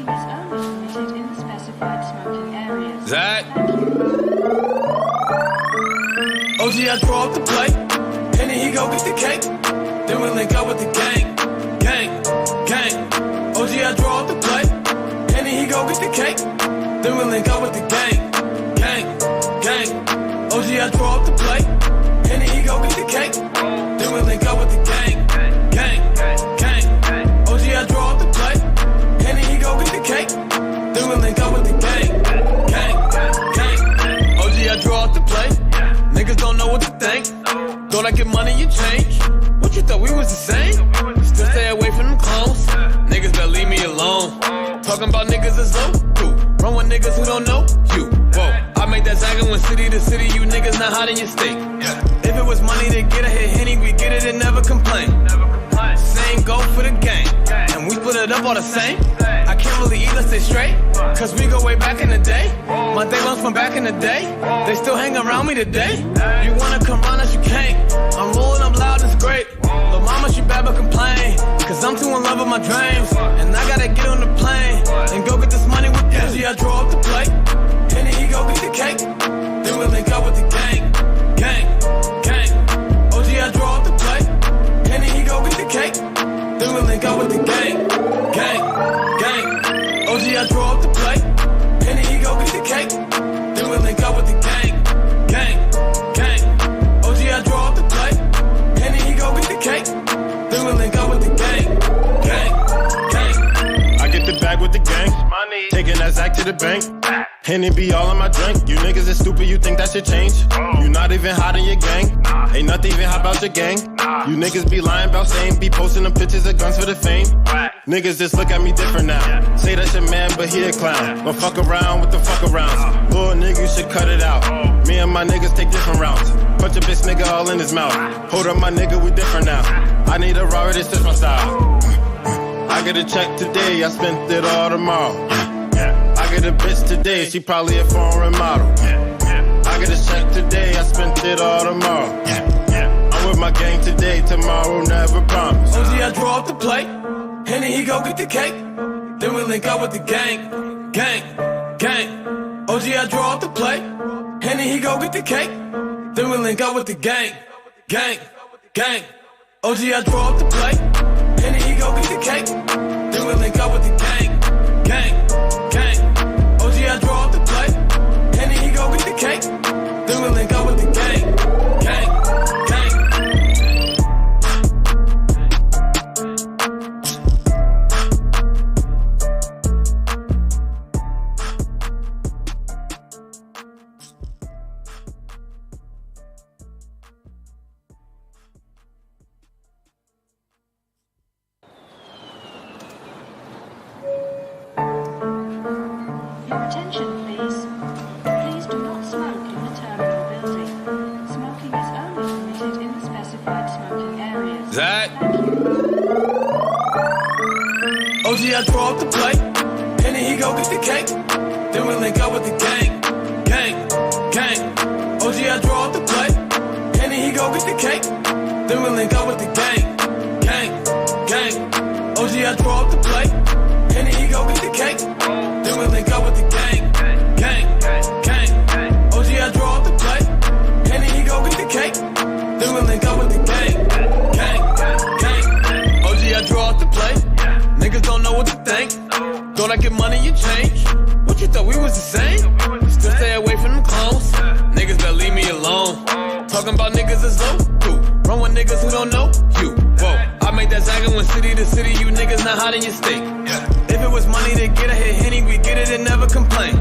is only permitted in the specified smoking areas. Zach? OG, I draw up the plate, and then he go get the cake. Then we link up with the gang, gang, gang. OG, I draw up the plate, and then he go get the cake. Then we link up with the gang, gang, gang. OG, I draw up the plate, and then he go get the cake. Then we link up with the gang, gang, gang. OG, I draw up the plate, and then he go get the cake. Then we link up with the gang, gang, gang. OG, I draw up the plate. Niggas don't know what to think. Thought I get money, you change. What you thought we was the same? Still stay away from them clones. Niggas better leave me alone. Talking about niggas is low. Run with niggas who don't know you. Whoa, I made that zagging when city to city. You niggas not hot in your state. If it was money to get a hit Henny, we get it and never complain. Same go for the gang, and we split it up all the same. I can't really eat, let's stay straight, cause we go way back in the day. My day ones from back in the day, they still hang around me today. You wanna come round us, you can't. I'm rolling up loud, it's great. But mama, she bad but complain, cause I'm too in love with my dreams. And I gotta get on the plane, and go get this money with them. I draw up the plate, and then he go get the cake. Then we link up with the gang, gang, gang. OG, I draw up the plate, and then he go get the cake. Then we link up with the gang, gang, gang. OG, I draw up the plate, and then he go get the cake. Then we link up with the gang, gang, gang. OG, I draw up the plate, and then he go get the cake. Then we link up with the gang, gang, gang. I get the bag with the gang, taking that Zach to the bank. Henny be all in my drink. You niggas is stupid, you think that should change? You not even hot in your gang. Ain't nothing even hot about your gang. You niggas be lying about same. Be posting them pictures of guns for the fame. Niggas just look at me different now. Say that's your man, but he a clown. Don't fuck around with the fuck arounds. Little nigga, you should cut it out. Me and my niggas take different routes. Punch a bitch nigga all in his mouth. Hold up my nigga, we different now. I need a Robert, this is my style. I get a check today, I spent it all tomorrow. I get a bitch today, she probably a foreign model. I get a check today, I spent it all tomorrow. I'm with my gang today, tomorrow never promise. OG, I draw up the plate, and then he go get the cake. Then we link up with the gang, gang, gang. OG, I draw up the plate, and then he go get the cake. Then we link up with the gang, gang, gang. OG, I draw up the plate, and then he go get the cake. Then we link up with the gang, gang, gang. OG, I draw up the plate, and then he go get the cake. Then we link up with the gang, gang, gang. Your attention, please. Please do not smoke in the terminal building. Smoking is only permitted in the specified smoking areas. Zach? Thank you. OG, I draw up the plate, and then he go get the cake. Then we link up with the gang, gang, gang. OG, I draw up the plate, and then he go get the cake. Then we link up with the gang, gang, gang. OG, I draw up the plate, and then he go get the cake. Then we link up with the gang, gang, gang. OG, I draw up the plate, and then he go get the cake. Then we link up with the gang, gang, gang. OG, I draw up the plate. Niggas don't know what to think. Thought I get money, you change. What you thought we was the same? Still stay away from them clones. Niggas better leave me alone. Talking about niggas is low. Run with niggas who don't know you. Whoa, I made that zagging when city to city. You niggas not hot in your state. If it was money to get a hit Henny, we get it and never complain.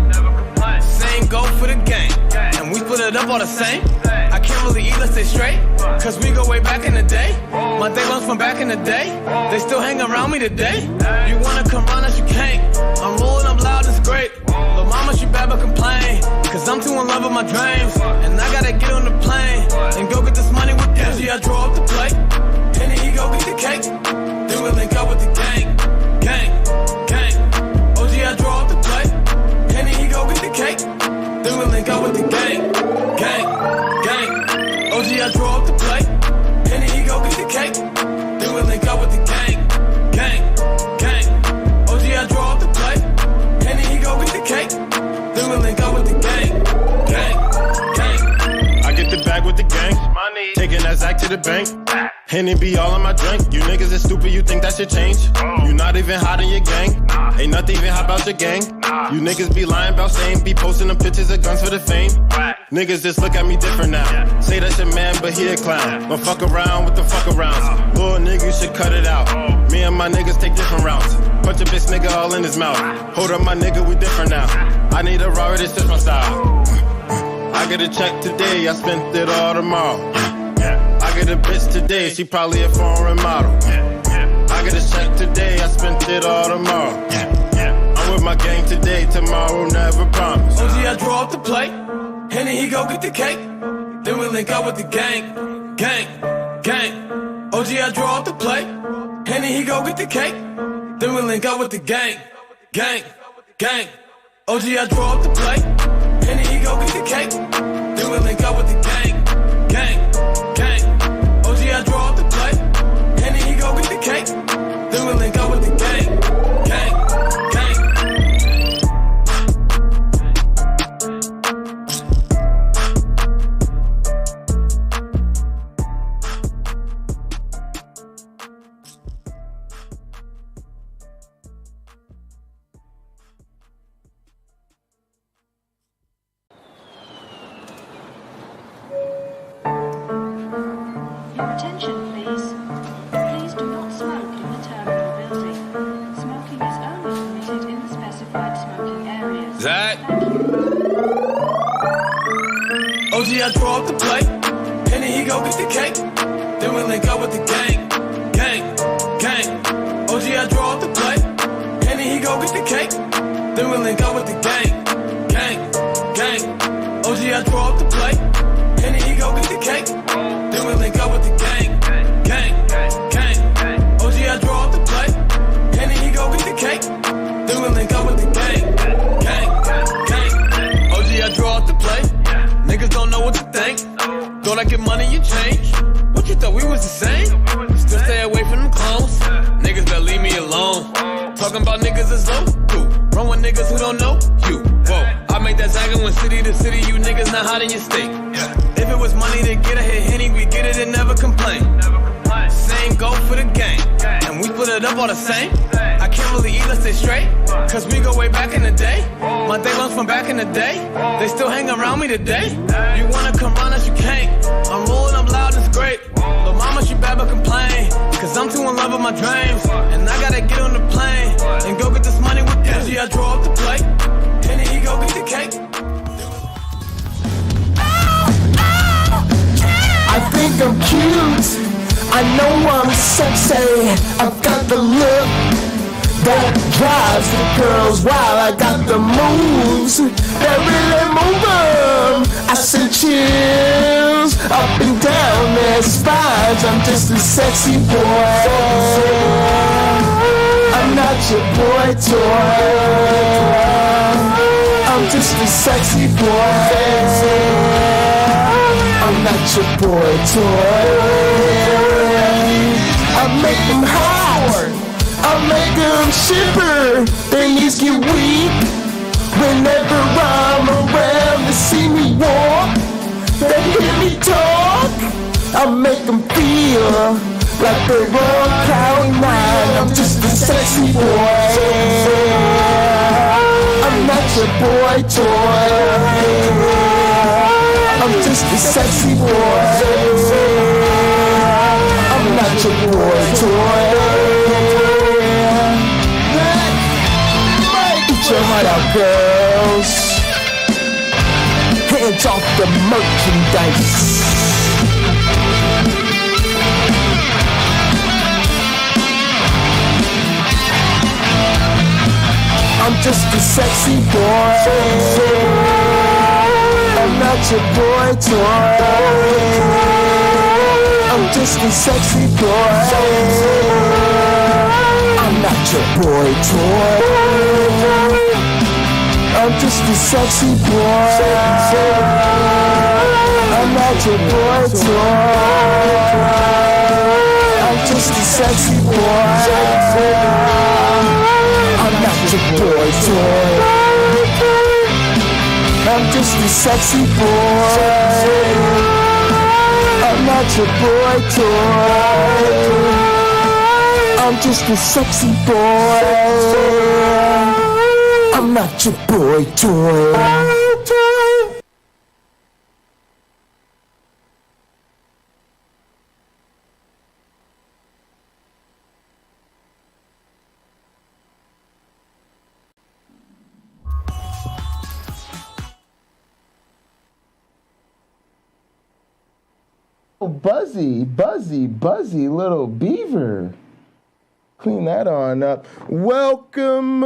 Same go for the gang, and we split it up all the same. I can't really eat, let's stay straight, cause we go way back in the day. My day ones from back in the day, they still hang around me today. You wanna come round us, you can't. I'm rolling up loud, it's great. But mama, she bad but complain, cause I'm too in love with my dreams. And I gotta get on the plane, and go get this money with them. I draw up the plate, and then he go get the cake. Then we link up with the gang, gang, gang. OG, I draw up the plate, and then he go get the cake. Then we link up with the gang, gang, gang. OG, I draw up the plate, and then he go get the cake. Then we link up with the gang, gang, gang. OG, I draw that Zach to the bank. Henny be all in my drink. You niggas is stupid, you think that shit change? You not even hot in your gang. Ain't nothing even hot about your gang. You niggas be lying about same. Be posting them pictures of guns for the fame. Niggas just look at me different now. Say that's your man, but he a clown. Don't fuck around with the fuck arounds. Little nigga, you should cut it out. Me and my niggas take different routes. Punch a bitch nigga all in his mouth. Hold up my nigga, we different now. I need a Rari, this is my style. I get a check today, I spent it all tomorrow. I get a bitch today, she probably a foreign model. I get a check today, I spent it all tomorrow. I'm with my gang today, tomorrow never promise. OG, I draw up the plate, and then he go get the cake. Then we link up with the gang, gang, gang. OG, I draw up the plate, and then he go get the cake. Then we link up with the gang, gang, gang. OG, I draw up the plate, and then he go get the cake. Then we link up with the gang, gang, gang. OG, I draw up the plate, and then he go get the cake. Then we link up with the gang, gang, gang. Your attention, please. Please do not smoke in the terminal building. Smoking is only permitted in the specified smoking areas. Zach. Thank you. OG, I draw up the plate, and then he go get the cake. Then we link up with the gang, gang, gang. OG, I draw up the plate, and then he go get the cake. Then we link up with the gang, gang, gang. OG, I draw up the plate, and then he go get the cake. Then we link up with the gang, gang, gang. OG, I draw up the plate, and then he go get the cake. Then we link up with the gang, gang, gang. OG, I draw up the plate. Niggas don't know what to think. Thought I get money, you change. What you thought we was the same? Still stay away from them clones. Niggas better leave me alone. Talking about niggas is low. Run with niggas who don't know you. Whoa, I make that zagging when city to city. You niggas not hot in your state. If it was money to get a hit Henny, we get it and never complain. Same go for the gang, and we split it up all the same. I can't really eat, let's stay straight, cause we go way back in the day. My day ones from back in the day, they still hang around me today. You wanna come round us, you can't. I'm rolling up loud, it's great. But mama, she bad but complain, cause I'm too in love with my dreams. And I gotta get on the plane, and go get this money with this. I draw up the plate, and then he go get the cake. I think I'm cute, I know I'm sexy, I've got the look that drives the girls wild. I got the moves that really move them. I send chills up and down their spines. I'm just a sexy boy, I'm not your boy toy. I'm just a sexy boy, I'm not your boy toy. I make them hot, I make them shiver. Their knees get weak whenever I'm around. They see me walk, they hear me talk. I make them feel like they're on cloud nine. I'm just a sexy boy, I'm not your boy toy. I'm just a sexy boy, I'm not your boy toy. Get your heart out, girls. Hands off the merchandise. I'm just a sexy boy, I'm not your boy toy. I'm just a sexy boy, I'm not your boy toy. I'm just a sexy boy, I'm not your boy toy. I'm just a sexy boy, I'm not your boy toy. I'm just a sexy boy, I'm not not your boy toy. I'm just a sexy boy. I'm not your boy toy. Oh, buzzy little beaver. Clean that on up. Welcome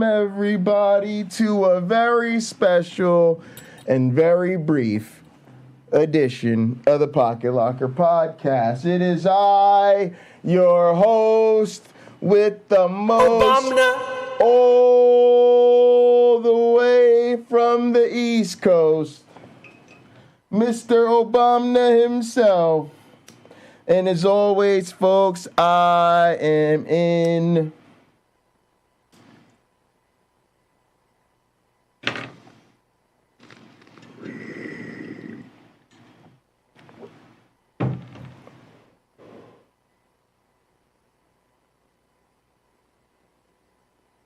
everybody to a very special and very brief edition of the Pocket Locker Podcast. It is I, your host with the most, all the way from the East Coast, Mr. Obama himself. And as always, folks, I am in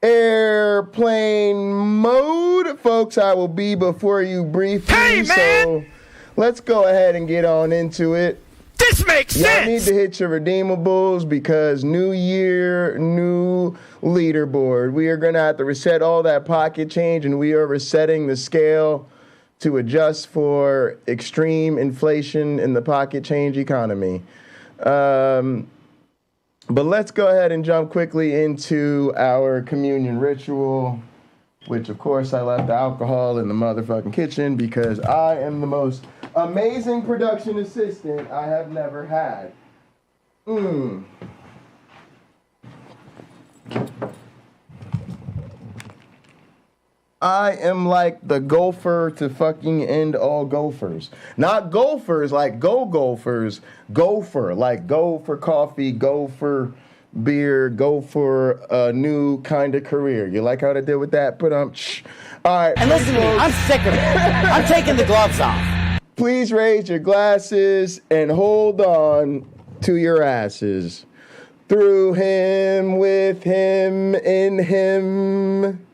airplane mode. Folks, I will be before you briefly. Hey, man! So let's go ahead and get on into it. This makes sense! Y'all need to hit your redeemables because new year, new leaderboard. We are going to have to reset all that pocket change, and we are resetting the scale to adjust for extreme inflation in the pocket change economy. But let's go ahead and jump quickly into our communion ritual, which, of course, I left the alcohol in the motherfucking kitchen because I am the most amazing production assistant I have never had. I am like the gopher to fucking end all gophers. Not gophers like go gophers. Gopher, like go for coffee, go for beer, go for a new kind of career. You like how they did with that? All right. And listen to me, I'm sick of it. I'm taking the gloves off. Please raise your glasses and hold on to your asses. Through him, with him, in him,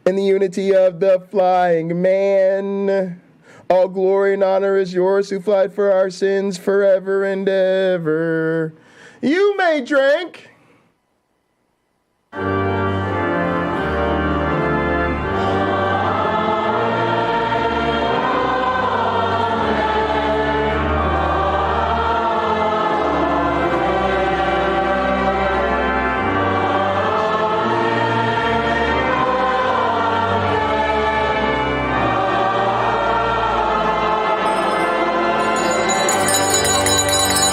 in the unity of the flying man. All glory and honor is yours who flied for our sins forever and ever. You may drink.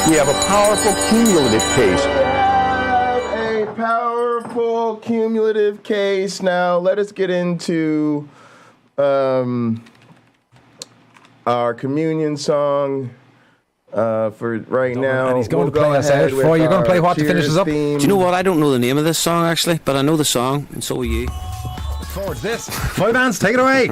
We have a powerful cumulative case. A powerful cumulative case. Now, let us get into our communion song for right now. And he's going to play us out. You're going to play what to finish us up? Theme. Do you know what? I don't know the name of this song, actually, but I know the song, and so will you. Look forward to this. Five bands, take it away.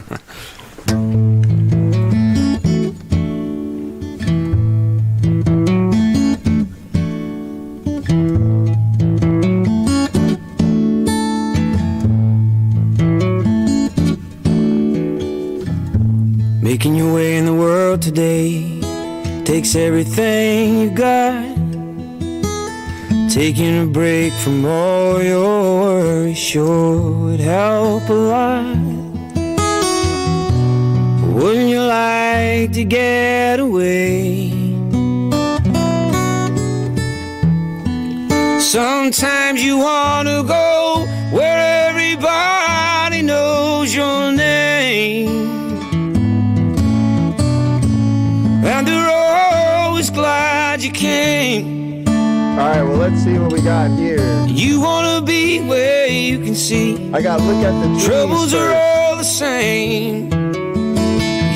Making your way in the world today takes everything you got. Taking a break from all your worries sure would help a lot. Wouldn't you like to get away? Sometimes you want to go where everybody knows your name. And they're always glad you came. Alright, well, let's see what we got here. You wanna be where you can see. I gotta look at the trees Troubles first. are all the same.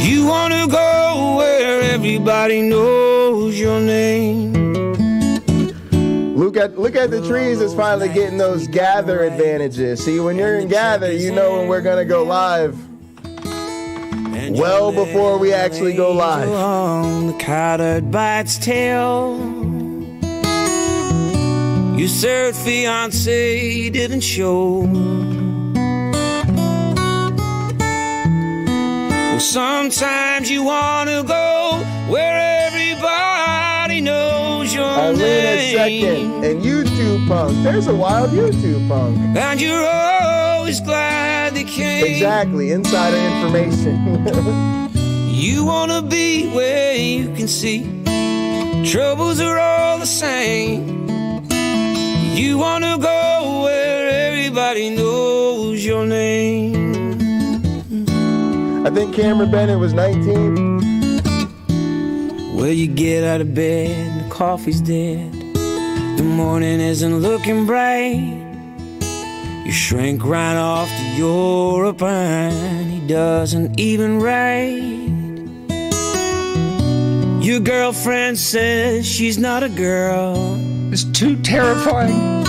You wanna go where everybody knows your name. Look at the trees that's finally getting those gather advantages. See, when you're in gather, you know when we're gonna go live. well before we actually go live. On the collared by its tail. Your third fiancé didn't show. Well, sometimes you wanna go where everybody knows your name. Second, and YouTube punk. There's a wild YouTube punk. And you're always glad they came. Exactly, insider information. You wanna be where you can see troubles are all the same. You wanna go where everybody knows your name. I think Cameron Bennett was 19. Well, you get out of bed and the coffee's dead. The morning isn't looking bright. You shrink right off to Europe and he doesn't even write. Your girlfriend says she's not a girl. It's too terrifying.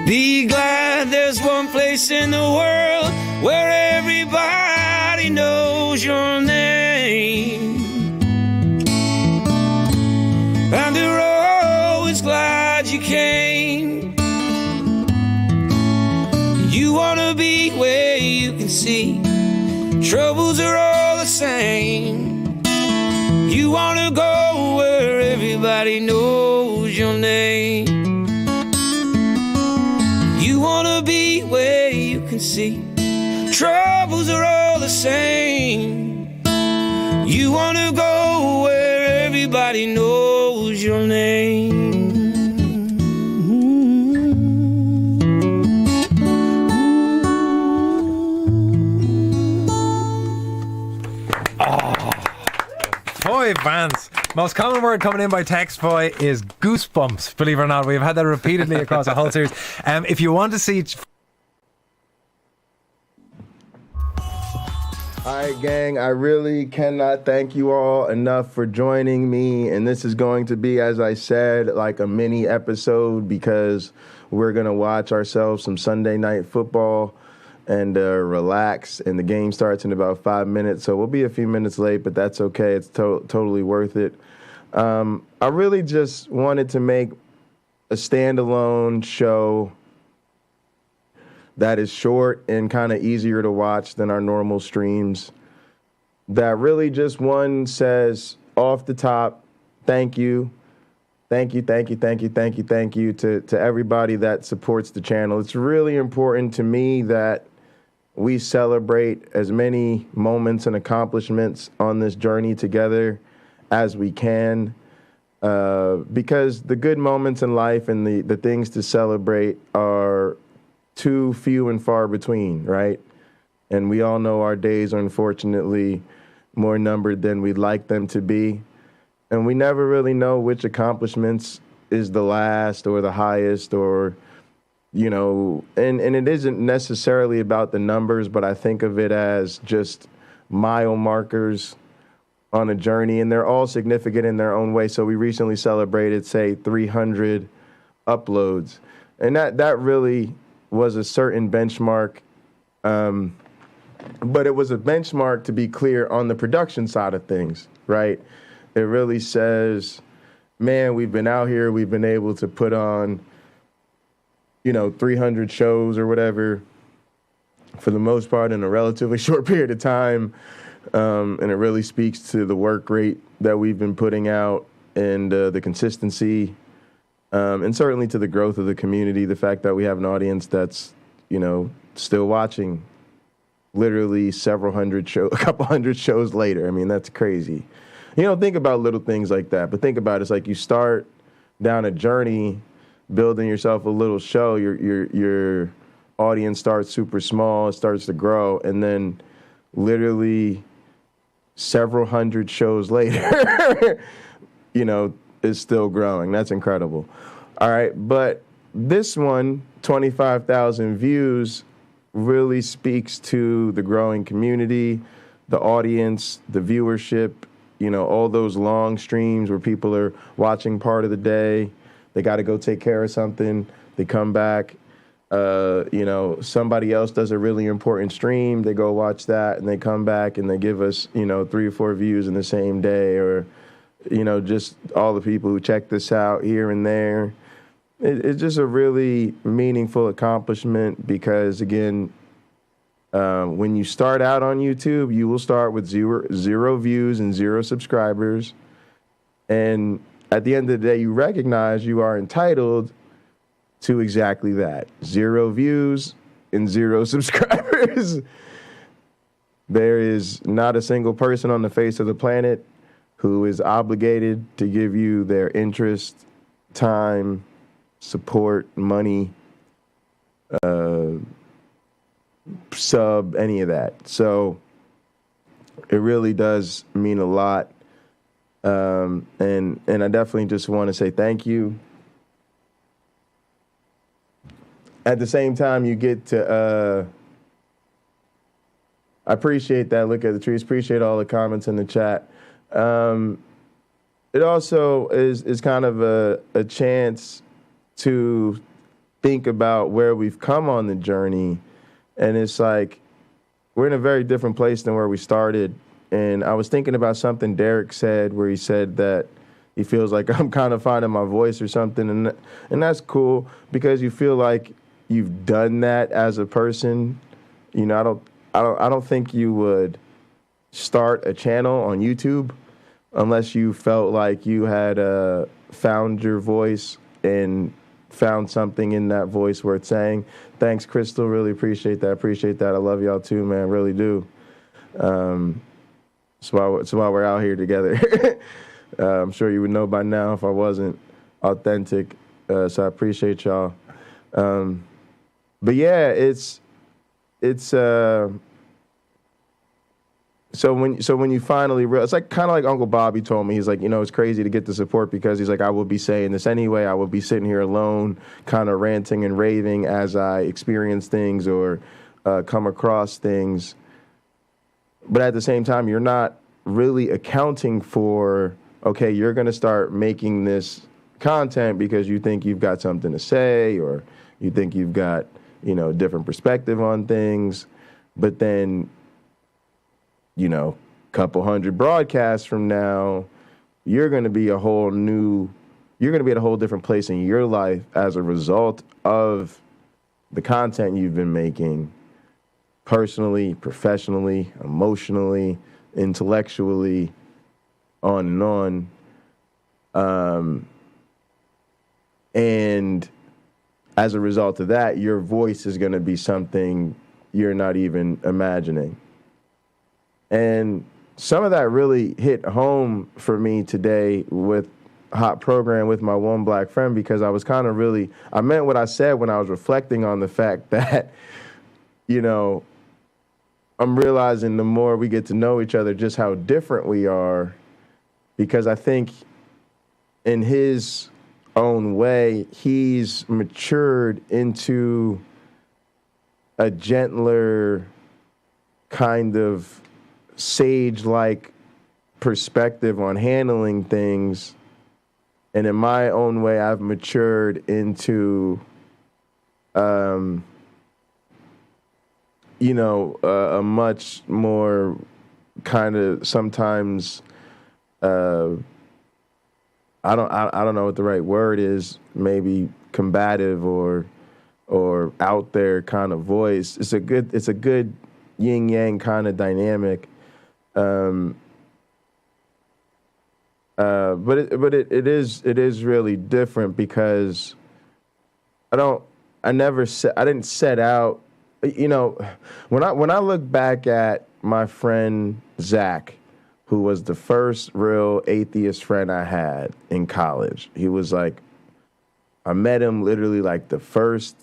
Be glad there's one place in the world where everybody knows your name. And they're always glad you came. You wanna be where you can see troubles are all the same. You wanna go where everybody knows your name. You wanna be where you can see troubles are all the same. You wanna go where everybody knows your name. Boy, Vance. Most common word coming in by text, boy, is goosebumps. Believe it or not, we've had that repeatedly across the whole series. If you want to see... All right, gang, I really cannot thank you all enough for joining me. And this is going to be, as I said, like a mini episode because we're going to watch ourselves some Sunday night football and relax. And the game starts in about 5 minutes. So we'll be a few minutes late, but that's okay. It's totally worth it. I really just wanted to make a standalone show that is short and kind of easier to watch than our normal streams. That really just one says off the top, thank you. Thank you to everybody that supports the channel. It's really important to me that we celebrate as many moments and accomplishments on this journey together as we can. Because the good moments in life and the things to celebrate are too few and far between, right? And we all know our days are unfortunately more numbered than we'd like them to be. And we never really know which accomplishments is the last or the highest or, you know, and it isn't necessarily about the numbers, but I think of it as just mile markers on a journey, and they're all significant in their own way. So we recently celebrated, say, 300 uploads. And that really was a certain benchmark, but it was a benchmark, to be clear, on the production side of things, right? It really says, man, we've been out here, we've been able to put on, 300 shows or whatever, for the most part, in a relatively short period of time, and it really speaks to the work rate that we've been putting out and the consistency. And certainly to the growth of the community, the fact that we have an audience that's, still watching literally a couple hundred shows later. I mean, that's crazy. You don't think about little things like that, but think about it. It's like you start down a journey, building yourself a little show. Your audience starts super small, it starts to grow, and then literally several hundred shows later, is still growing. That's incredible. All right, but this one, 25,000 views, really speaks to the growing community, the audience, the viewership, all those long streams where people are watching part of the day, they got to go take care of something, they come back. Somebody else does a really important stream. They go watch that and they come back and they give us, 3 or 4 views in the same day, or, just all the people who check this out here and there. It's just a really meaningful accomplishment because, again, when you start out on YouTube, you will start with zero views and 0 subscribers. And at the end of the day, you recognize you are entitled to exactly that. 0 views and 0 subscribers. There is not a single person on the face of the planet who is obligated to give you their interest, time, support, money, sub, any of that. So it really does mean a lot. And I definitely just want to say thank you. At the same time, you get to, I appreciate that. Look at the trees. Appreciate all the comments in the chat. It also is kind of a chance to think about where we've come on the journey. And it's like, we're in a very different place than where we started. And I was thinking about something Derek said, where he said that he feels like I'm kind of finding my voice or something. And that's cool because you feel like you've done that as a person. I don't think you would start a channel on YouTube unless you felt like you had found your voice and found something in that voice worth saying. Thanks, Crystal. Really appreciate that. I love y'all too, man. Really do. That's why we're out here together. I'm sure you would know by now if I wasn't authentic. So I appreciate y'all. But yeah, it's so when you finally realize, it's like kind of like Uncle Bobby told me. He's like, it's crazy to get the support because he's like, I will be saying this anyway. I will be sitting here alone, kind of ranting and raving as I experience things or come across things. But at the same time, you're not really accounting for, okay, you're going to start making this content because you think you've got something to say or you think you've got, a different perspective on things. But then, couple hundred broadcasts from now, you're going to be at a whole different place in your life as a result of the content you've been making, personally, professionally, emotionally, intellectually, on and on. And as a result of that, your voice is going to be something you're not even imagining. And some of that really hit home for me today with Hot Program with my one black friend, because I was kind of I meant what I said when I was reflecting on the fact that, I'm realizing the more we get to know each other, just how different we are, because I think in his own way, he's matured into a gentler kind of sage-like perspective on handling things. And in my own way, I've matured into, a much more kind of sometimes, I don't know what the right word is, maybe combative or out there kind of voice. It's a good yin yang kind of dynamic. But it is really different because I didn't set out, when I look back at my friend Zach, who was the first real atheist friend I had in college. He was like, I met him literally like the first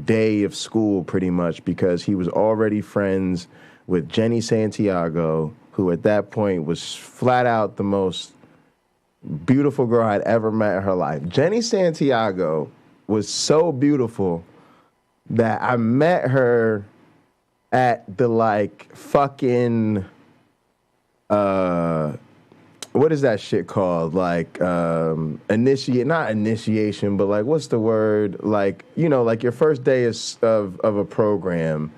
day of school pretty much, because he was already friends with Jenny Santiago, who at that point was flat out the most beautiful girl I'd ever met in her life. Jenny Santiago was so beautiful that I met her at the fucking what is that shit called? Like, not initiation, but like, what's the word? Like, you know, like your first day of a program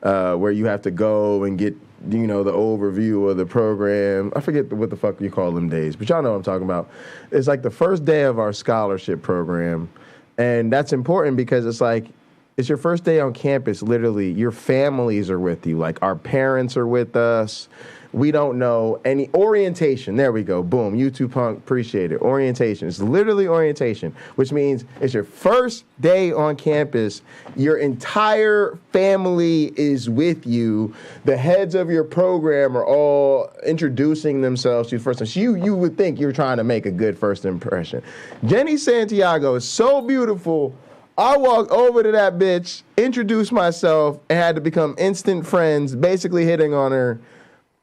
where you have to go and get, you know, the overview of the program. I forget what the fuck you call them days, but y'all know what I'm talking about. It's like the first day of our scholarship program. And that's important because it's like, it's your first day on campus, literally. Your families are with you. Like, our parents are with us. We don't know any orientation. There we go. Boom. YouTube Punk, appreciate it. Orientation. It's literally orientation, which means it's your first day on campus. Your entire family is with you. The heads of your program are all introducing themselves to you first. So you would think you're trying to make a good first impression. Jenny Santiago is so beautiful. I walked over to that bitch, introduced myself, and had to become instant friends, basically hitting on her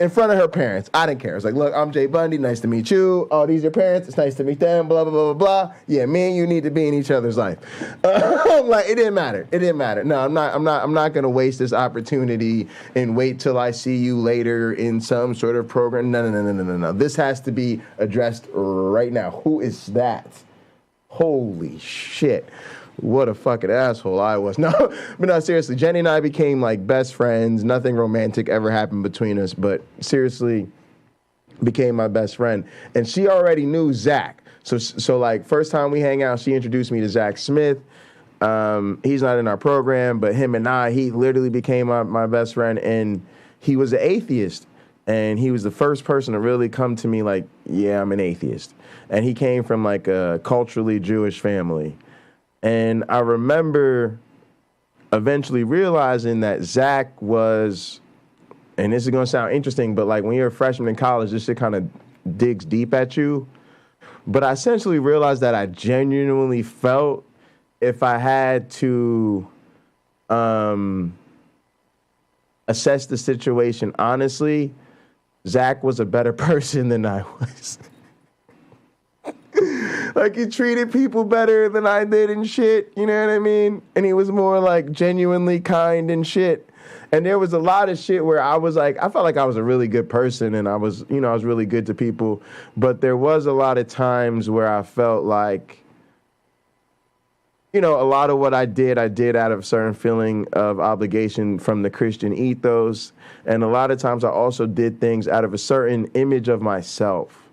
in front of her parents. I didn't care. It's like, look, I'm Jay Bundy. Nice to meet you. Oh, these are your parents. It's nice to meet them. Blah, blah, blah, blah, blah. Yeah, me and you need to be in each other's life. Like, it didn't matter. It didn't matter. No, I'm not going to waste this opportunity and wait till I see you later in some sort of program. No. This has to be addressed right now. Who is that? Holy shit. What a fucking asshole I was. No, but no, seriously, Jenny and I became like best friends. Nothing romantic ever happened between us, but seriously became my best friend. And she already knew Zach. So like first time we hang out, she introduced me to Zach Smith. He's not in our program, but him and he literally became my best friend. And he was an atheist. And he was the first person to really come to me like, yeah, I'm an atheist. And he came from like a culturally Jewish family. And I remember eventually realizing that Zach was, and this is going to sound interesting, but like when you're a freshman in college, this shit kind of digs deep at you. But I essentially realized that I genuinely felt if I had to assess the situation honestly, Zach was a better person than I was. Like, he treated people better than I did and shit, you know what I mean? And he was more, like, genuinely kind and shit. And there was a lot of shit where I was like, I felt like I was a really good person and I was really good to people. But there was a lot of times where I felt like, you know, a lot of what I did out of a certain feeling of obligation from the Christian ethos. And a lot of times I also did things out of a certain image of myself,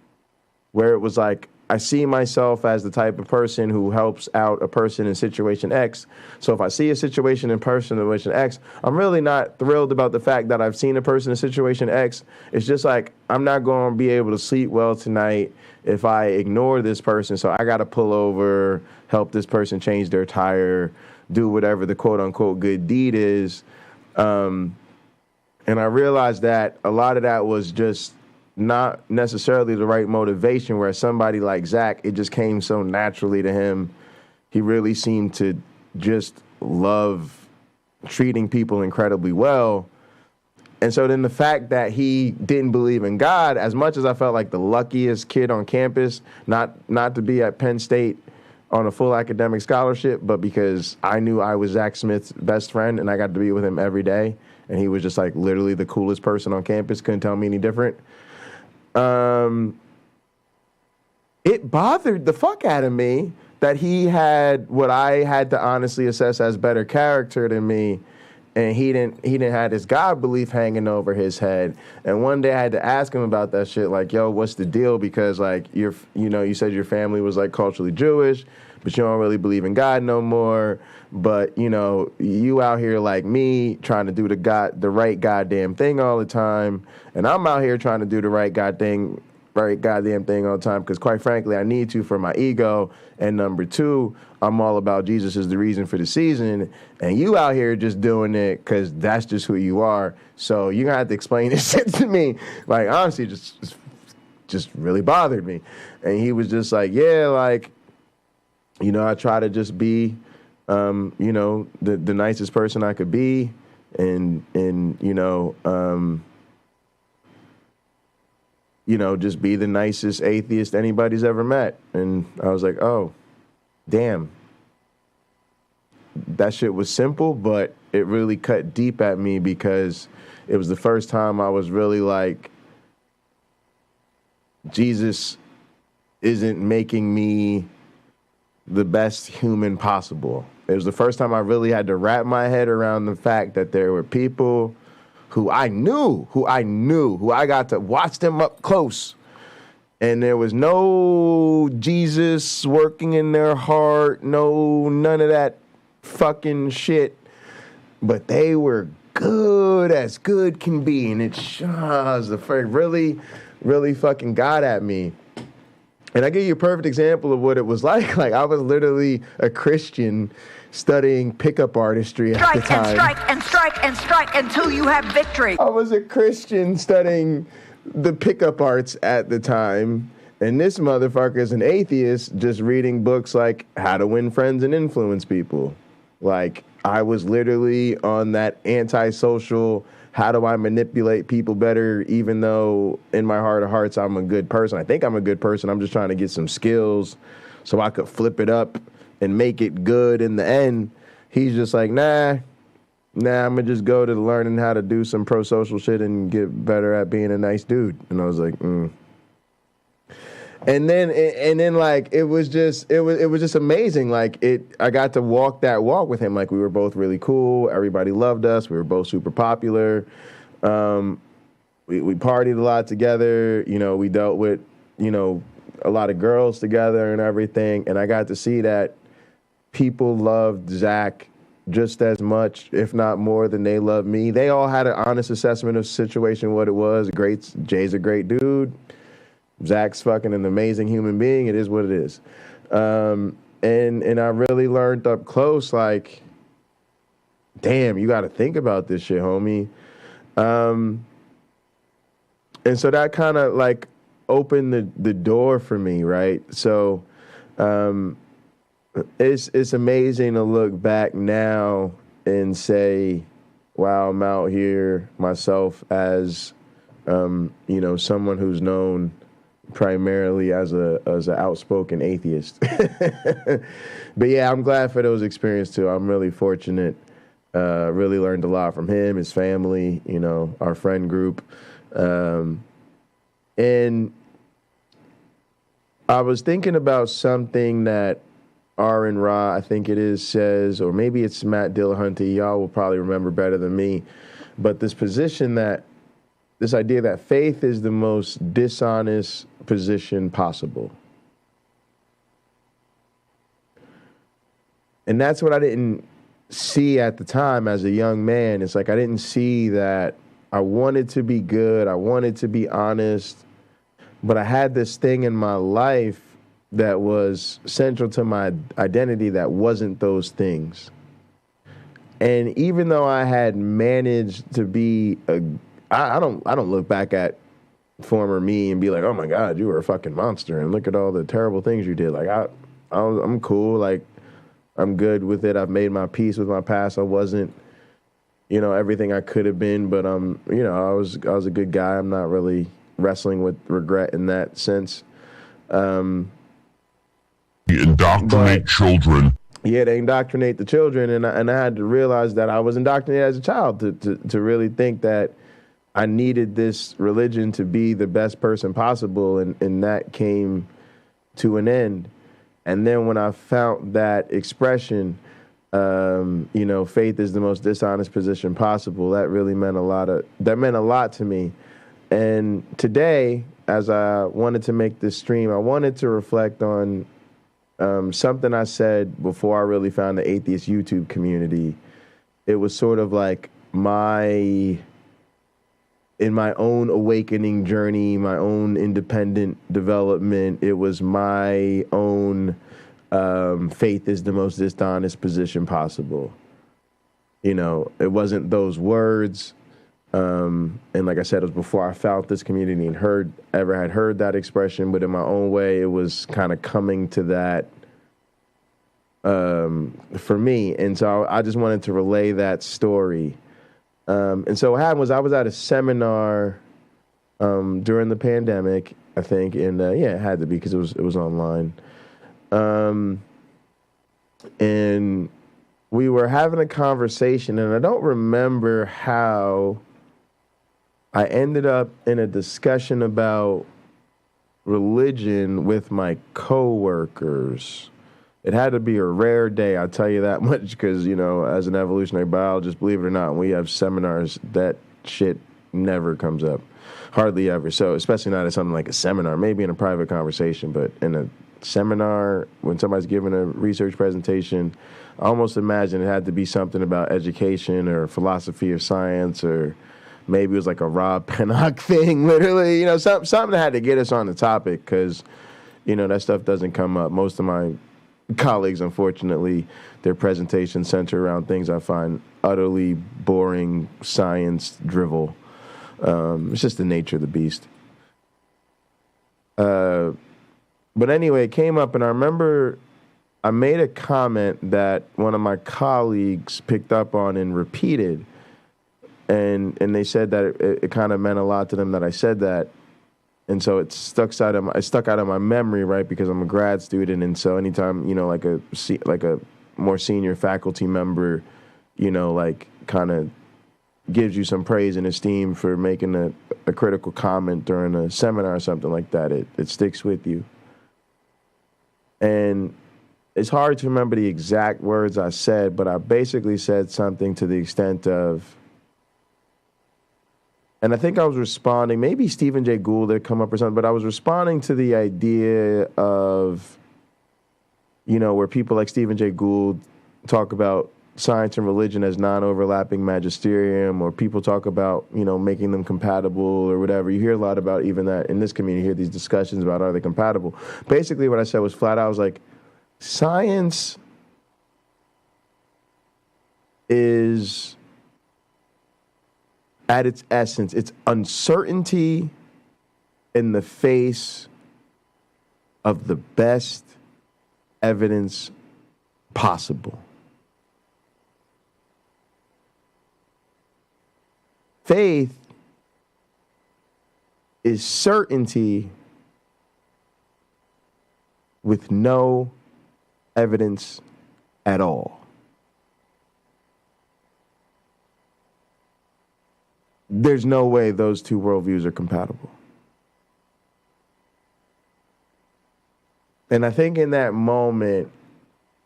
where it was like, I see myself as the type of person who helps out a person in situation X. So if I see a situation in situation X, I'm really not thrilled about the fact that I've seen a person in situation X. It's just like, I'm not going to be able to sleep well tonight if I ignore this person. So I got to pull over, help this person change their tire, do whatever the quote unquote good deed is. And I realized that a lot of that was just not necessarily the right motivation, where somebody like Zach, it just came so naturally to him. He really seemed to just love treating people incredibly well. And so then the fact that he didn't believe in God, as much as I felt like the luckiest kid on campus, not to be at Penn State on a full academic scholarship, but because I knew I was Zach Smith's best friend and I got to be with him every day. And he was just like literally the coolest person on campus, couldn't tell me any different. It bothered the fuck out of me that he had what I had to honestly assess as better character than me, and he didn't have his God belief hanging over his head. And one day I had to ask him about that shit, like, yo, what's the deal? Because like you said your family was like culturally Jewish, but you don't really believe in God no more. But you know, you out here like me trying to do the right goddamn thing all the time, and I'm out here trying to do the right goddamn thing all the time, because quite frankly I need to for my ego, and number two, I'm all about Jesus is the reason for the season, and you out here just doing it because that's just who you are. So you're gonna have to explain this shit to me. Like, honestly, just really bothered me. And he was just like, yeah, like, you know, I try to just be you know, the nicest person I could be, and just be the nicest atheist anybody's ever met. And I was like, oh, damn. That shit was simple, but it really cut deep at me, because it was the first time I was really like Jesus isn't making me the best human possible. It was the first time I really had to wrap my head around the fact that there were people who I got to watch them up close. And there was no Jesus working in their heart, none of that fucking shit. But they were good as good can be. And it shows the first really, really fucking got at me. And I give you a perfect example of what it was like. Like, I was literally a Christian studying pickup artistry at the time. Strike and strike and strike until you have victory. I was a Christian studying the pickup arts at the time. And this motherfucker is an atheist just reading books like How to Win Friends and Influence People. Like, I was literally on that antisocial, how do I manipulate people better, even though in my heart of hearts I'm a good person. I think I'm a good person. I'm just trying to get some skills so I could flip it up and make it good in the end. He's just like, nah, I'm going to just go to learning how to do some pro-social shit and get better at being a nice dude. And I was like, And then like it was just amazing. Like I got to walk that walk with him. Like, we were both really cool. Everybody loved us. We were both super popular. We partied a lot together. You know, we dealt with, you know, a lot of girls together and everything. And I got to see that people loved Zach just as much, if not more, than they loved me. They all had an honest assessment of the situation, what it was. Jay's a great dude. Zach's fucking an amazing human being. It is what it is. And I really learned up close, like, damn, you got to think about this shit, homie. And so that kind of like opened the door for me, right? So it's amazing to look back now and say, wow, I'm out here myself as, you know, someone who's known primarily as an outspoken atheist. But yeah, I'm glad for those experiences too. I'm really fortunate. Really learned a lot from him, his family, you know, our friend group. And I was thinking about something that Aaron Ra, I think it is, says, or maybe it's Matt Dillahunty, y'all will probably remember better than me, but this idea that faith is the most dishonest position possible. And that's what I didn't see at the time as a young man. It's like I didn't see that I wanted to be good, I wanted to be honest, but I had this thing in my life that was central to my identity that wasn't those things. And even though I had managed to be I don't look back at former me and be like, oh my God, you were a fucking monster and look at all the terrible things you did. Like I'm cool. Like, I'm good with it. I've made my peace with my past. I wasn't, you know, everything I could have been, but you know, I was a good guy. I'm not really wrestling with regret in that sense. Indoctrinate children. Yeah, they indoctrinate the children, and I had to realize that I was indoctrinated as a child to really think that I needed this religion to be the best person possible, and that came to an end. And then when I found that expression, you know, faith is the most dishonest position possible, that really meant a lot to me. And today, as I wanted to make this stream, I wanted to reflect on something I said before I really found the atheist YouTube community. It was sort of like in my own awakening journey, my own independent development, it was my own faith is the most dishonest position possible. You know, it wasn't those words. And like I said, it was before I found this community and had heard that expression, but in my own way, it was kind of coming to that for me. And so I just wanted to relay that story. And so what happened was I was at a seminar during the pandemic, I think, and yeah, it had to be because it was online. And we were having a conversation, and I don't remember how I ended up in a discussion about religion with my coworkers. It had to be a rare day, I'll tell you that much, because, you know, as an evolutionary biologist, believe it or not, when we have seminars, that shit never comes up. Hardly ever. So, especially not at something like a seminar, maybe in a private conversation, but in a seminar, when somebody's giving a research presentation, I almost imagine it had to be something about education or philosophy of science, or maybe it was like a Rob Pennock thing, literally, you know, something that had to get us on the topic, because, you know, that stuff doesn't come up. Most of my colleagues, unfortunately, their presentations center around things I find utterly boring science drivel. It's just the nature of the beast. But anyway, it came up, and I remember I made a comment that one of my colleagues picked up on and repeated, and they said that it kind of meant a lot to them that I said that, and so it stuck out of my memory, right? Because I'm a grad student, and so anytime, you know, like a more senior faculty member, you know, like kind of gives you some praise and esteem for making a critical comment during a seminar or something like that, it sticks with you. And it's hard to remember the exact words I said, but I basically said something to the extent of, and I think I was responding, maybe Stephen Jay Gould had come up or something, but I was responding to the idea of, you know, where people like Stephen Jay Gould talk about science and religion as non-overlapping magisterium, or people talk about, you know, making them compatible or whatever. You hear a lot about even that in this community. You hear these discussions about, are they compatible? Basically what I said was flat out, I was like, science is, at its essence, it's uncertainty in the face of the best evidence possible. Faith is certainty with no evidence at all. There's no way those two worldviews are compatible. And I think in that moment,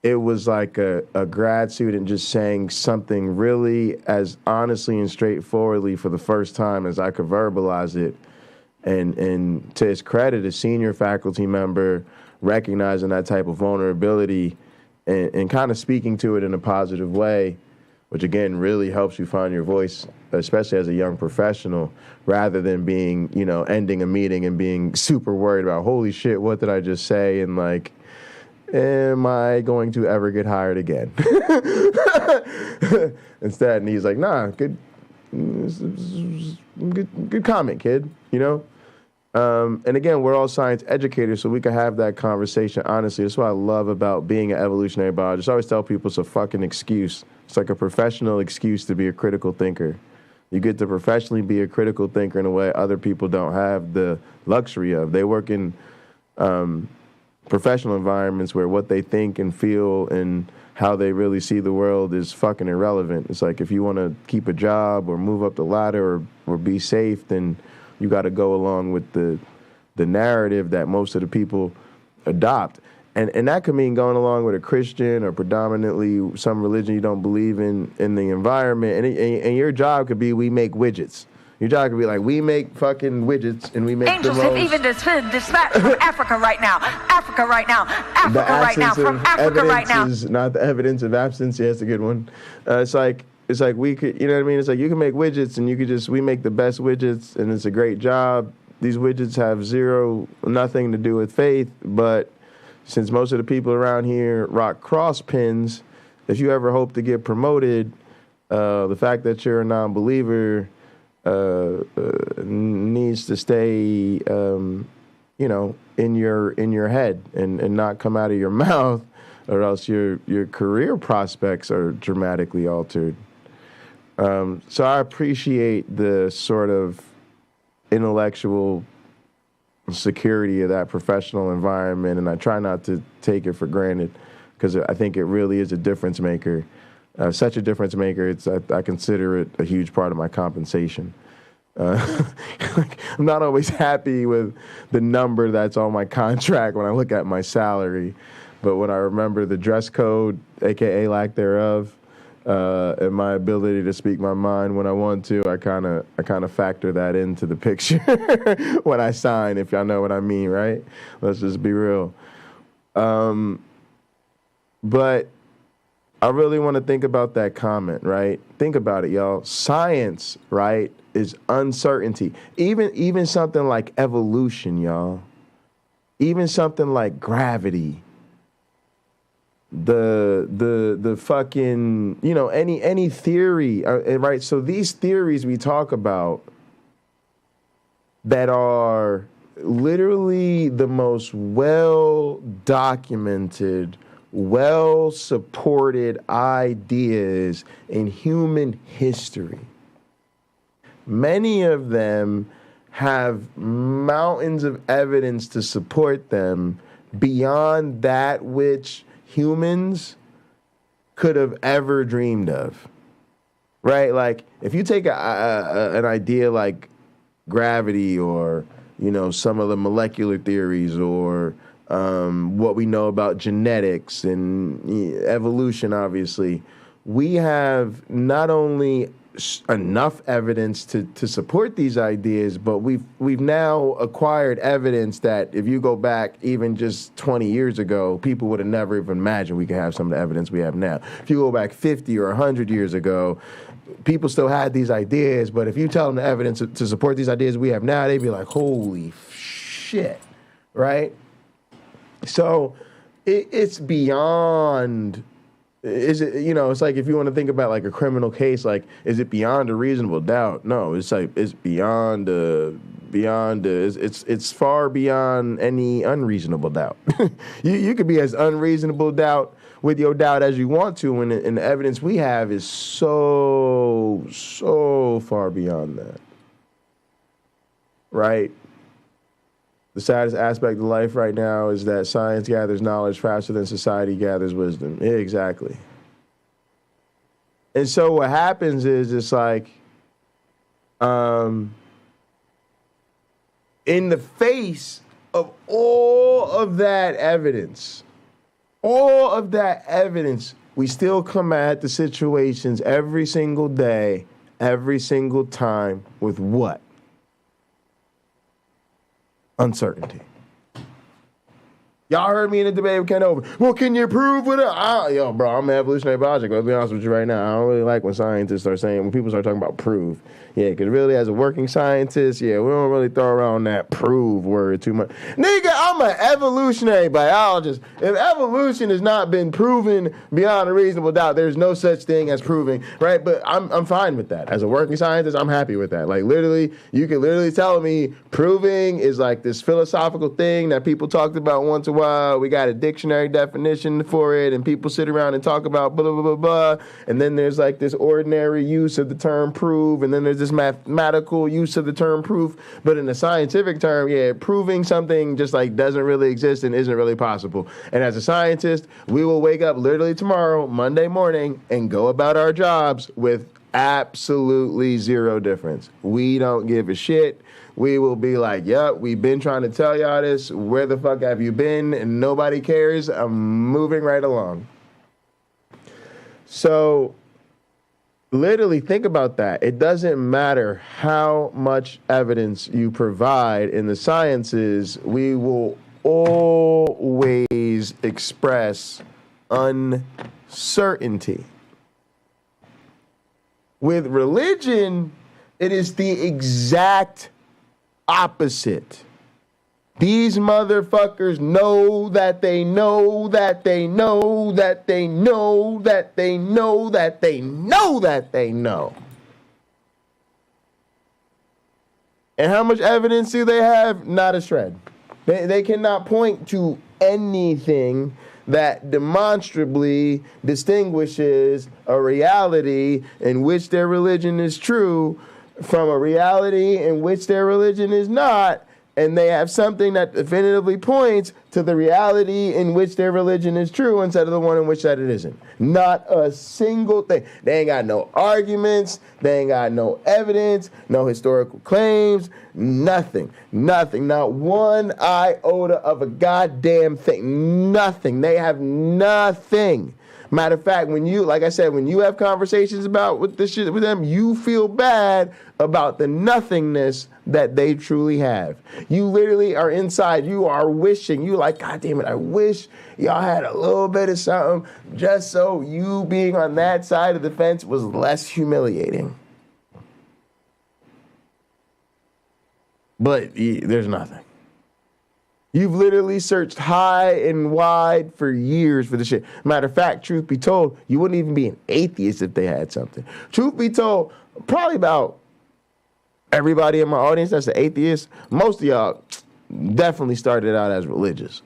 it was like a grad student just saying something really as honestly and straightforwardly for the first time as I could verbalize it. And to his credit, a senior faculty member recognizing that type of vulnerability and kind of speaking to it in a positive way, which again really helps you find your voice, especially as a young professional, rather than being, you know, ending a meeting and being super worried about, holy shit, what did I just say? And like, am I going to ever get hired again? Instead, and he's like, nah, good comment, kid, you know? And again, we're all science educators, so we can have that conversation honestly. That's what I love about being an evolutionary biologist. I always tell people it's a fucking excuse. It's like a professional excuse to be a critical thinker. You get to professionally be a critical thinker in a way other people don't have the luxury of. They work in professional environments where what they think and feel and how they really see the world is fucking irrelevant. It's like if you want to keep a job or move up the ladder or be safe, then you got to go along with the narrative that most of the people adopt. And that could mean going along with a Christian or predominantly some religion you don't believe in the environment. And your job could be, we make widgets. Your job could be like, we make fucking widgets and we make Angels the most. have even dispatched from Africa right now. Africa right now. Africa right now. From Africa right now. Is not the evidence of absence. Yeah, that's a good one. It's like we could, you know what I mean? It's like you can make widgets and we make the best widgets and it's a great job. These widgets have nothing to do with faith, but since most of the people around here rock cross pins, if you ever hope to get promoted, the fact that you're a non-believer needs to stay, in your head and not come out of your mouth, or else your career prospects are dramatically altered. So I appreciate the sort of intellectual security of that professional environment, and I try not to take it for granted because I think it really is a difference maker. Such a difference maker, I consider it a huge part of my compensation. I'm not always happy with the number that's on my contract when I look at my salary. But when I remember the dress code, aka lack thereof, and my ability to speak my mind when I want to, I kind of factor that into the picture when I sign, if y'all know what I mean, right? Let's just be real. But I really want to think about that comment, right? Think about it, y'all. Science, right, is uncertainty. Even something like evolution, y'all. Even something like gravity. The fucking, you know, any theory, right? So these theories we talk about that are literally the most well-documented, well-supported ideas in human history. Many of them have mountains of evidence to support them beyond that which humans could have ever dreamed of, right? Like, if you take an idea like gravity, or, you know, some of the molecular theories, or what we know about genetics and evolution, obviously, we have not only enough evidence to support these ideas, but we've now acquired evidence that if you go back even just 20 years ago, people would have never even imagined we could have some of the evidence we have now. If you go back 50 or 100 years ago, people still had these ideas, but if you tell them the evidence to support these ideas we have now, they'd be like, holy shit, right? So it's beyond... Is it, you know, it's like if you want to think about like a criminal case, like, is it beyond a reasonable doubt? No, it's like, it's it's far beyond any unreasonable doubt. You could be as unreasonable doubt with your doubt as you want to, and the evidence we have is so far beyond that. Right? The saddest aspect of life right now is that science gathers knowledge faster than society gathers wisdom. Exactly. And so what happens is, it's like, in the face of all of that evidence, we still come at the situations every single day, every single time with what? Uncertainty. Y'all heard me in the debate with Ken Over. Well, can you prove what? Yo, bro, I'm an evolutionary biologist. I'll be honest with you right now. I don't really like when scientists start saying, when people start talking about prove. Yeah, because really, as a working scientist, yeah, we don't really throw around that prove word too much. Nigga, I'm an evolutionary biologist. If evolution has not been proven beyond a reasonable doubt, there's no such thing as proving, right? But I'm fine with that. As a working scientist, I'm happy with that. Like, literally, you can literally tell me proving is like this philosophical thing that people talked about once in a while. We got a dictionary definition for it, and people sit around and talk about blah, blah, blah, blah. And then there's like this ordinary use of the term prove, and then there's this mathematical use of the term proof. But in the scientific term, yeah, proving something just like doesn't really exist and isn't really possible. And as a scientist, we will wake up literally tomorrow, Monday morning, and go about our jobs with absolutely zero difference. We don't give a shit. We will be like, yep, we've been trying to tell y'all this. Where the fuck have you been? And nobody cares. I'm moving right along. So literally think about that. It doesn't matter how much evidence you provide in the sciences, we will always express uncertainty. With religion, it is the exact opposite. These motherfuckers know that they know that they know that they know that they know that they know that they know. And how much evidence do they have? Not a shred. They cannot point to anything that demonstrably distinguishes a reality in which their religion is true from a reality in which their religion is not. And they have something that definitively points to the reality in which their religion is true instead of the one in which that it isn't. Not a single thing. They ain't got no arguments. They ain't got no evidence, no historical claims, nothing. Nothing. Not one iota of a goddamn thing. Nothing. They have nothing. Matter of fact, when you, like I said, when you have conversations about with this shit with them, you feel bad about the nothingness that they truly have. You literally are inside. You are wishing. You like, God damn it, I wish y'all had a little bit of something just so you being on that side of the fence was less humiliating. But there's nothing. You've literally searched high and wide for years for this shit. Matter of fact, truth be told, you wouldn't even be an atheist if they had something. Truth be told, probably about everybody in my audience that's an atheist, most of y'all definitely started out as religious.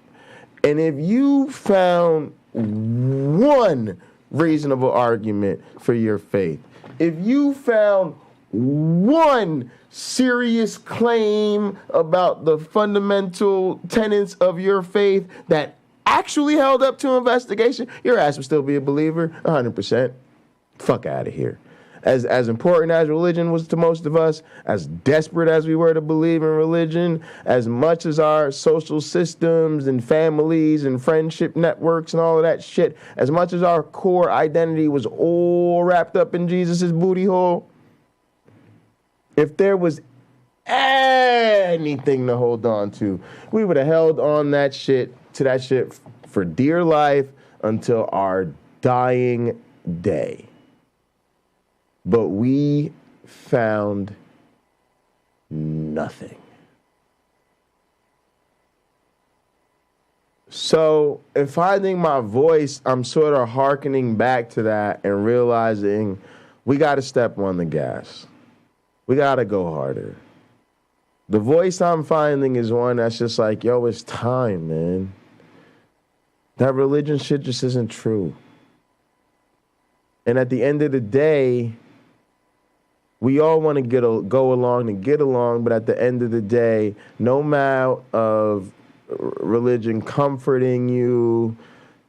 And if you found one reasonable argument for your faith, if you found one serious claim about the fundamental tenets of your faith that actually held up to investigation, your ass would still be a believer, 100%. Fuck out of here. As important as religion was to most of us, as desperate as we were to believe in religion, as much as our social systems and families and friendship networks and all of that shit, as much as our core identity was all wrapped up in Jesus's booty hole, if there was anything to hold on to, we would have held on to that shit for dear life until our dying day. But we found nothing. So in finding my voice, I'm sort of hearkening back to that and realizing we got to step on the gas. We got to go harder. The voice I'm finding is one that's just like, yo, it's time, man. That religion shit just isn't true. And at the end of the day, we all want to go along and get along, but at the end of the day, no amount of religion comforting you,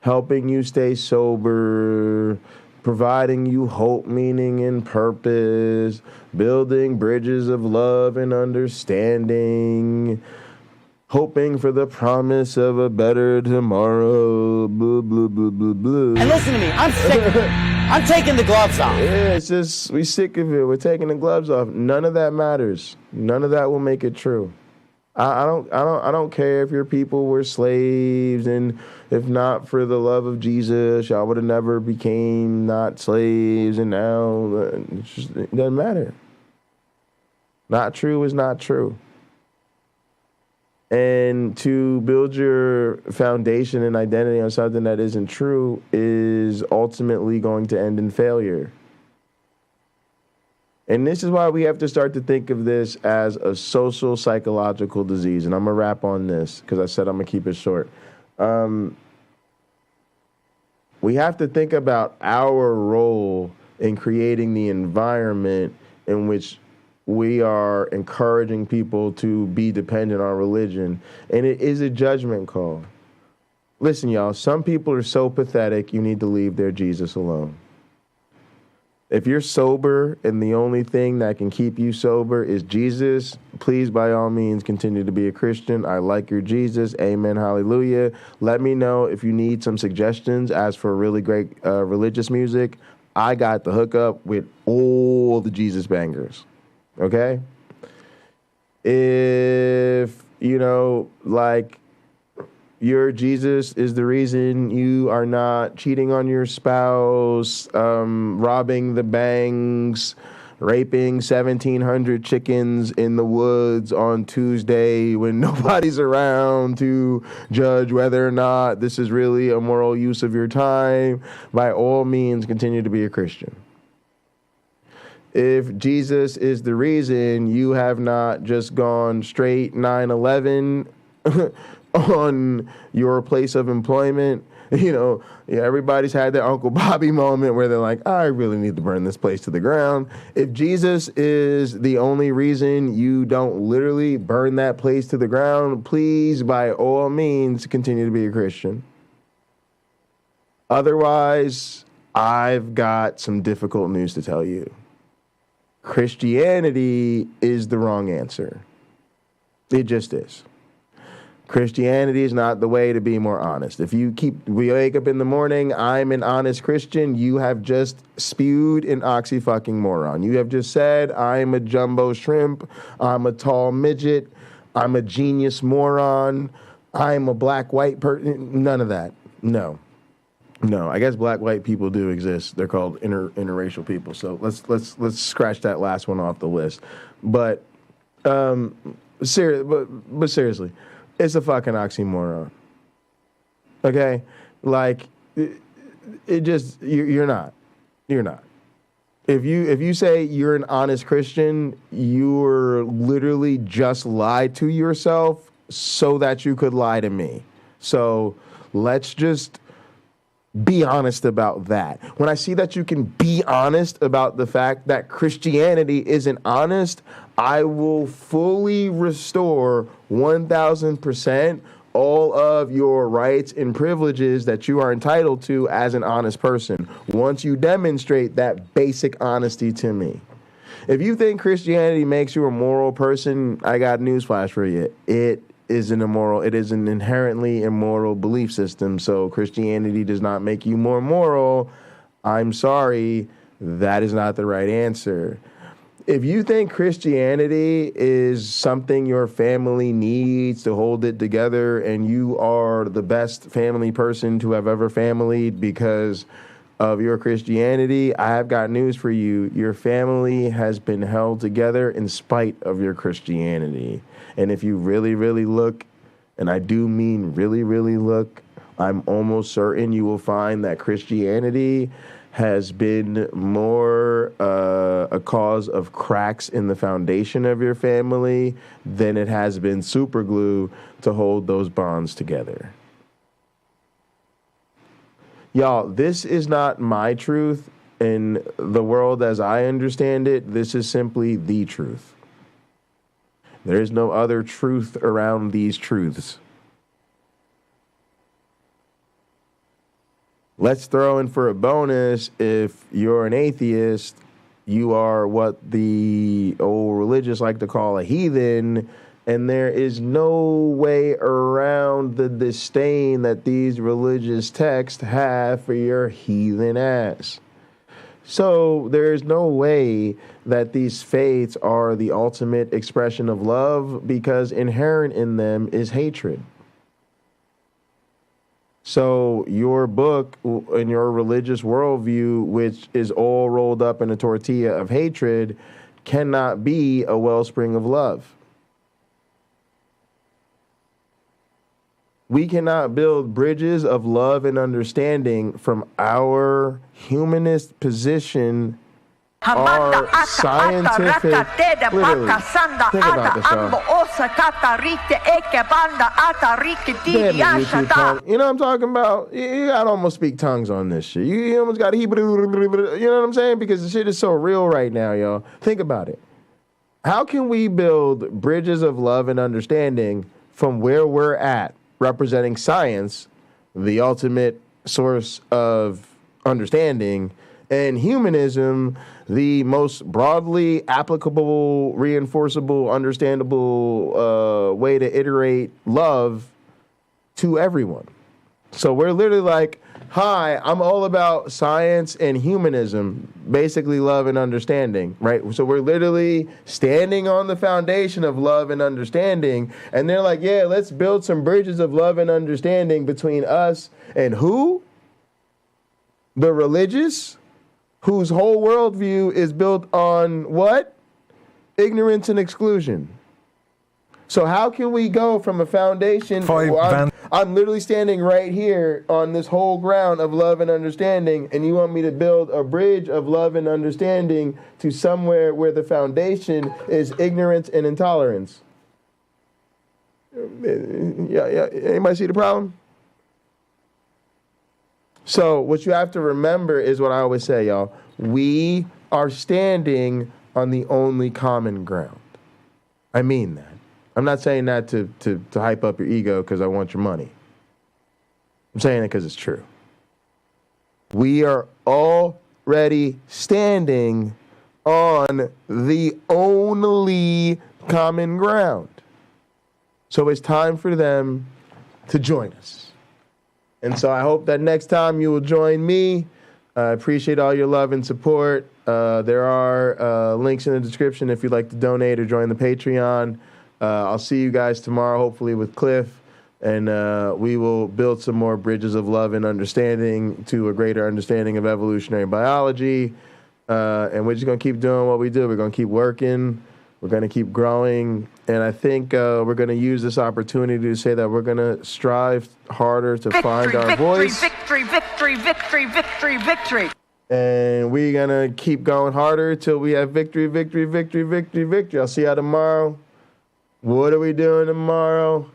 helping you stay sober, providing you hope, meaning, and purpose, building bridges of love and understanding, hoping for the promise of a better tomorrow, blah, blah, blah, blah, blah. And listen to me, I'm sick of it. I'm taking the gloves off. Yeah, it's just, we sick of it. We're taking the gloves off. None of that matters. None of that will make it true. I don't care if your people were slaves, and if not for the love of Jesus, y'all would have never became not slaves, and now it doesn't matter. Not true is not true. And to build your foundation and identity on something that isn't true is ultimately going to end in failure. And this is why we have to start to think of this as a social psychological disease. And I'm going to wrap on this because I said I'm going to keep it short. We have to think about our role in creating the environment in which we are encouraging people to be dependent on religion. And it is a judgment call. Listen, y'all, some people are so pathetic, you need to leave their Jesus alone. If you're sober and the only thing that can keep you sober is Jesus, please, by all means, continue to be a Christian. I like your Jesus. Amen. Hallelujah. Let me know if you need some suggestions. As for really great religious music, I got the hookup with all the Jesus bangers. Okay? If, your Jesus is the reason you are not cheating on your spouse, robbing the banks, raping 1,700 chickens in the woods on Tuesday when nobody's around to judge whether or not this is really a moral use of your time, by all means, continue to be a Christian. If Jesus is the reason you have not just gone straight 9/11 on your place of employment, everybody's had their Uncle Bobby moment where they're like, I really need to burn this place to the ground. If Jesus is the only reason you don't literally burn that place to the ground, please, by all means, continue to be a Christian. Otherwise, I've got some difficult news to tell you. Christianity is the wrong answer. It just is. Christianity is not the way to be more honest. If we wake up in the morning, I'm an honest Christian, you have just spewed an oxy-fucking-moron. You have just said, I'm a jumbo shrimp, I'm a tall midget, I'm a genius moron, I'm a black-white person. None of that. No. I guess black-white people do exist. They're called interracial people. So let's scratch that last one off the list. But seriously, it's a fucking oxymoron. Okay? Like, it just, you're not. You're not. If you say you're an honest Christian, you're literally just lied to yourself so that you could lie to me. So let's just be honest about that. When I see that you can be honest about the fact that Christianity isn't honest, I will fully restore 1,000% all of your rights and privileges that you are entitled to as an honest person once you demonstrate that basic honesty to me. If you think Christianity makes you a moral person, I got newsflash for you. It is an inherently immoral belief system. So Christianity does not make you more moral. I'm sorry, that is not the right answer. If you think Christianity is something your family needs to hold it together and you are the best family person to have ever familyed because of your Christianity, I have got news for you. Your family has been held together in spite of your Christianity. And if you really, really look, and I do mean really, really look, I'm almost certain you will find that Christianity has been more a cause of cracks in the foundation of your family than it has been super glue to hold those bonds together. Y'all, this is not my truth. In the world as I understand it, this is simply the truth. There is no other truth around these truths. Let's throw in for a bonus, if you're an atheist, you are what the old religious like to call a heathen, and there is no way around the disdain that these religious texts have for your heathen ass. So there's no way that these faiths are the ultimate expression of love because inherent in them is hatred. So your book and your religious worldview, which is all rolled up in a tortilla of hatred, cannot be a wellspring of love. We cannot build bridges of love and understanding from our humanist position, our scientific, literally, think about this, y'all. Damn it, YouTube, you know what I'm talking about? You gotta almost speak tongues on this shit. You almost gotta, you know what I'm saying? Because the shit is so real right now, y'all. Think about it. How can we build bridges of love and understanding from where we're at, representing science, the ultimate source of understanding, and humanism, the most broadly applicable, reinforceable, understandable way to iterate love to everyone? So we're literally like, hi, I'm all about science and humanism, basically love and understanding, right? So we're literally standing on the foundation of love and understanding, and they're like, yeah, let's build some bridges of love and understanding between us and who? The religious, whose whole worldview is built on what? Ignorance and exclusion. So how can we go from a foundation? I'm literally standing right here on this whole ground of love and understanding, and you want me to build a bridge of love and understanding to somewhere where the foundation is ignorance and intolerance? Yeah. Anybody see the problem? So what you have to remember is what I always say, y'all. We are standing on the only common ground. I mean that. I'm not saying that to hype up your ego because I want your money. I'm saying it because it's true. We are already standing on the only common ground. So it's time for them to join us. And so I hope that next time you will join me. I appreciate all your love and support. There are links in the description if you'd like to donate or join the Patreon. I'll see you guys tomorrow, hopefully with Cliff. And we will build some more bridges of love and understanding to a greater understanding of evolutionary biology. And we're just going to keep doing what we do. We're going to keep working. We're going to keep growing. And I think we're going to use this opportunity to say that we're going to strive harder to find our voice. Victory, victory, victory, victory, victory. And we're going to keep going harder till we have victory, victory, victory, victory, victory. I'll see y'all tomorrow. What are we doing tomorrow?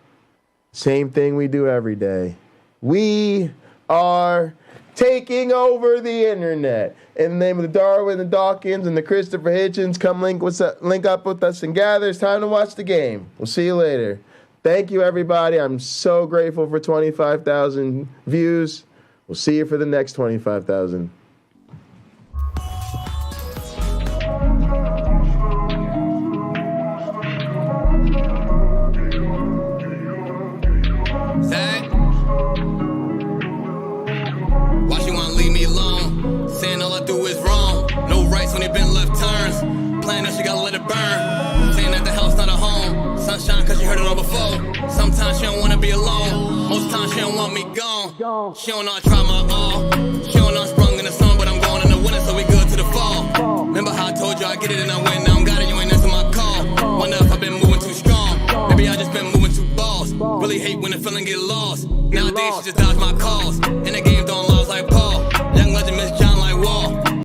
Same thing we do every day. We are taking over the internet. In the name of the Darwin, the Dawkins, and the Christopher Hitchens, come link up with us and gather. It's time to watch the game. We'll see you later. Thank you, everybody. I'm so grateful for 25,000 views. We'll see you for the next 25,000. Why she wanna leave me alone? Saying all I do is wrong. No rights when they been left turns. Playing that she gotta let it burn. Saying that the house not a home. Sunshine cause she heard it all before. Sometimes she don't wanna be alone. Most times she don't want me gone. She don't know I try my all. She don't know I sprung in the sun, but I'm going in the winter, so we good to the fall. Remember how I told you I get it and I win. Now I'm got it, you ain't answer my call. Wonder if I've been moving too strong. Maybe I just been moving too balls. Really hate when the feeling get lost. Nowadays she just dodge my calls.